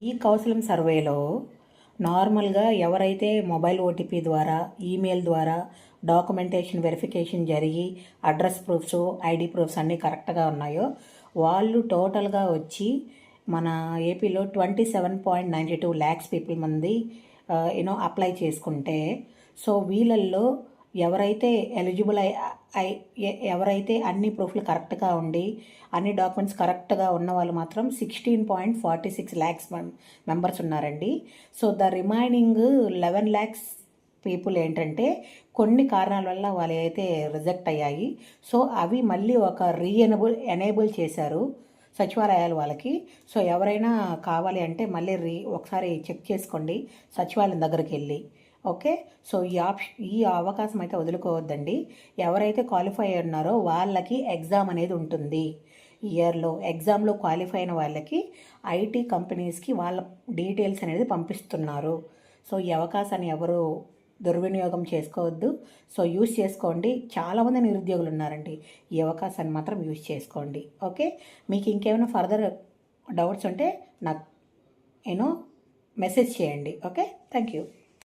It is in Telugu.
ఈ కౌశలం సర్వేలో నార్మల్గా ఎవరైతే మొబైల్ ఓటీపీ ద్వారా ఈమెయిల్ ద్వారా డాక్యుమెంటేషన్ వెరిఫికేషన్ జరిగి అడ్రస్ ప్రూఫ్స్ ఐడి ప్రూఫ్స్ అన్నీ కరెక్ట్గా ఉన్నాయో వాళ్ళు టోటల్గా వచ్చి మన ఏపీలో 27.92 ల్యాక్స్ పీపుల్ మంది అప్లై చేసుకుంటే, సో వీళ్ళల్లో ఎవరైతే ఎలిజిబుల్ ఎవరైతే అన్ని ప్రూఫ్లు కరెక్ట్గా ఉండి అన్ని డాక్యుమెంట్స్ కరెక్ట్గా ఉన్న వాళ్ళు మాత్రం 16.46 ల్యాక్స్ మెంబర్స్ ఉన్నారండి. So the remaining 11 lakhs people ఏంటంటే కొన్ని కారణాల వల్ల వాళ్ళు అయితే రిజెక్ట్ అయ్యాయి. సో అవి మళ్ళీ ఒక ఎనేబుల్ చేశారు సచివాలయాలు వాళ్ళకి. సో ఎవరైనా కావాలి అంటే మళ్ళీ ఒకసారి చెక్ చేసుకోండి సచివాలయం దగ్గరికి వెళ్ళి. ఓకే, సో ఈ అవకాశం అయితే వదులుకోవద్దండి. ఎవరైతే క్వాలిఫై ఉన్నారో వాళ్ళకి ఎగ్జామ్ అనేది ఉంటుంది. ఇయర్లో ఎగ్జామ్లో క్వాలిఫై అయిన వాళ్ళకి ఐటీ కంపెనీస్కి వాళ్ళ డీటెయిల్స్ అనేది పంపిస్తున్నారు. సో ఈ అవకాశాన్ని ఎవరు దుర్వినియోగం చేసుకోవద్దు. సో యూజ్ చేసుకోండి. చాలామంది నిరుద్యోగులు ఉన్నారండి. ఈ అవకాశాన్ని మాత్రం యూజ్ చేసుకోండి. ఓకే, మీకు ఇంకేమైనా ఫర్దర్ డౌట్స్ ఉంటే నాకు మెసేజ్ చేయండి. Okay, thank you.